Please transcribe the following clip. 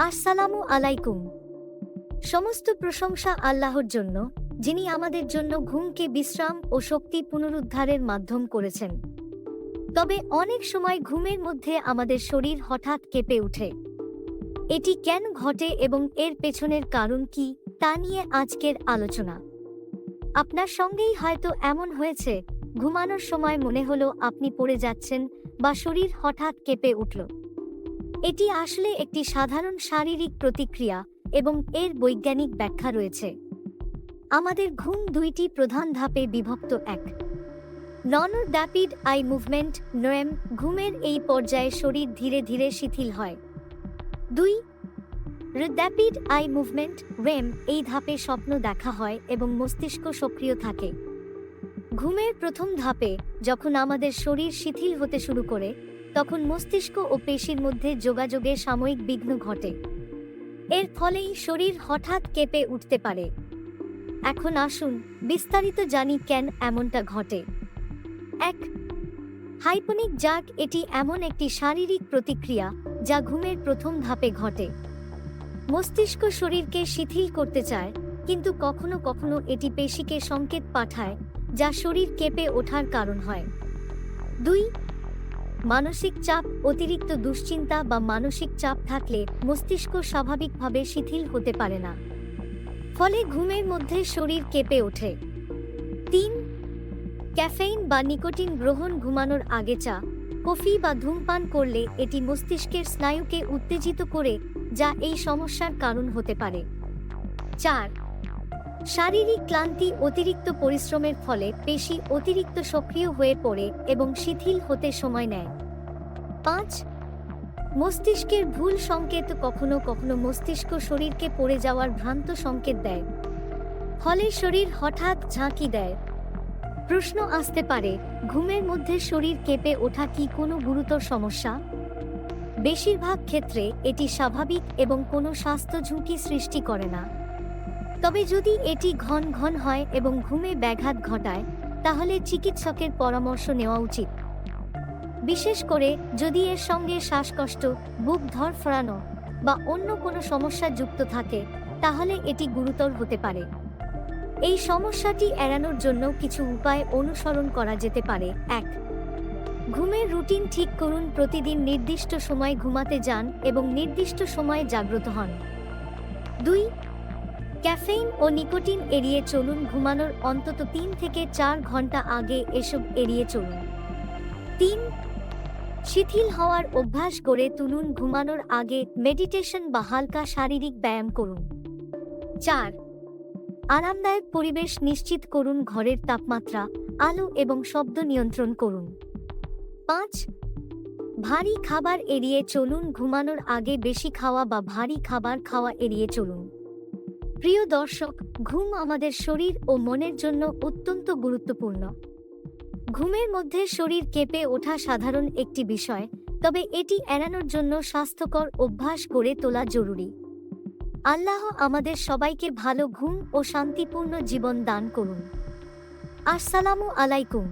আসসালামু আলাইকুম। সমস্ত প্রশংসা আল্লাহর জন্য, যিনি আমাদের জন্য ঘুমকে বিশ্রাম ও শক্তি পুনরুদ্ধারের মাধ্যম করেছেন। তবে অনেক সময় ঘুমের মধ্যে আমাদের শরীর হঠাৎ কেঁপে ওঠে। এটি কেন ঘটে এবং এর পেছনের কারণ কি, তা নিয়ে আজকের আলোচনা। আপনার সঙ্গেই হয়তো এমন হয়েছে, ঘুমানোর সময় মনে হলো আপনি পড়ে যাচ্ছেন বা শরীর হঠাৎ কেঁপে উঠল। এটি আসলে একটি সাধারণ শারীরিক প্রতিক্রিয়া এবং এর বৈজ্ঞানিক ব্যাখ্যা রয়েছে। আমাদের ঘুম দুইটি প্রধান ধাপে বিভক্ত। এক, নন র্যাপিড আই মুভমেন্ট নরেম, ঘুমের এই পর্যায়ে শরীর ধীরে ধীরে শিথিল হয়। দুই, র্যাপিড আই মুভমেন্ট রেম, এই ধাপে স্বপ্ন দেখা হয় এবং মস্তিষ্ক সক্রিয় থাকে। ঘুমের প্রথম ধাপে যখন আমাদের শরীর শিথিল হতে শুরু করে, তখন মস্তিষ্ক ও পেশির মধ্যে যোগাযোগে সাময়িক বিঘ্ন ঘটে। এর ফলেই শরীর হঠাৎ কেঁপে উঠতে পারে। এখন আসুন বিস্তারিত জানি কেন এমনটা ঘটে। এক, হাইপনিক জার্ক, এটি এমন একটি শারীরিক প্রতিক্রিয়া যা ঘুমের প্রথম ধাপে ঘটে। মস্তিষ্ক শরীরকে শিথিল করতে চায়, কিন্তু কখনো কখনো এটি পেশিকে সংকেত পাঠায় যা শরীর কেঁপে ওঠার কারণ হয়। দুই, মানসিক চাপ, অতিরিক্ত দুশ্চিন্তা বা মানসিক চাপ থাকলে মস্তিষ্ক স্বাভাবিকভাবে শিথিল হতে পারে না, ফলে ঘুমের মধ্যে শরীর কেঁপে ওঠে। তিন, ক্যাফেইন বা নিকোটিন গ্রহণ, ঘুমানোর আগে চা, কফি বা ধূমপান করলে এটি মস্তিষ্কের স্নায়ুকে উত্তেজিত করে, যা এই সমস্যার কারণ হতে পারে। চার, শারীরিক ক্লান্তি, অতিরিক্ত পরিশ্রমের ফলে পেশি অতিরিক্ত সক্রিয় হয়ে পড়ে এবং শিথিল হতে সময় নেয়। পাঁচ, মস্তিষ্কের ভুল সংকেত, কখনো কখনো মস্তিষ্ক শরীরকে পড়ে যাওয়ার ভ্রান্ত সংকেত দেয়, ফলে শরীর হঠাৎ ঝাঁকি দেয়। প্রশ্ন আসতে পারে, ঘুমের মধ্যে শরীর কেঁপে ওঠা কি কোনো গুরুতর সমস্যা? বেশিরভাগ ক্ষেত্রে এটি স্বাভাবিক এবং কোনো স্বাস্থ্য ঝুঁকি সৃষ্টি করে না। তবে যদি এটি ঘন ঘন হয় এবং ঘুমে ব্যাঘাত ঘটায়, তাহলে চিকিৎসকের পরামর্শ নেওয়া উচিত। বিশেষ করে যদি এর সঙ্গে শ্বাসকষ্ট, বুক ধড়ফড়ানো বা অন্য কোনো সমস্যা যুক্ত থাকে, তাহলে এটি গুরুতর হতে পারে। এই সমস্যাটি এড়ানোর জন্য কিছু উপায় অনুসরণ করা যেতে পারে। এক, ঘুমের রুটিন ঠিক করুন। প্রতিদিন নির্দিষ্ট সময়ে ঘুমাতে যান এবং নির্দিষ্ট সময়ে জাগ্রত হন। দুই, ক্যাফেইন ও নিকোটিন এড়িয়ে চলুন। ঘুমানোর অন্তত 3 থেকে 4 ঘন্টা আগে এসব এড়িয়ে চলুন। তিন, শিথিল হওয়ার অভ্যাস গড়ে তুলুন। ঘুমানোর আগে মেডিটেশন বা হালকা শারীরিক ব্যায়াম করুন। চার, আরামদায়ক পরিবেশ নিশ্চিত করুন। ঘরের তাপমাত্রা, আলো এবং শব্দ নিয়ন্ত্রণ করুন। 5, ভারী খাবার এড়িয়ে চলুন। ঘুমানোর আগে বেশি খাওয়া বা ভারী খাবার খাওয়া এড়িয়ে চলুন। প্রিয় দর্শক, ঘুম আমাদের শরীর ও মনের জন্য অত্যন্ত গুরুত্বপূর্ণ। ঘুমের মধ্যে শরীর কেঁপে ওঠা সাধারণ একটি বিষয়, তবে এটি এড়ানোর জন্য স্বাস্থ্যকর অভ্যাস গড়ে তোলা জরুরি। আল্লাহ আমাদের সবাইকে ভালো ঘুম ও শান্তিপূর্ণ জীবন দান করুন। আসসালামু আলাইকুম।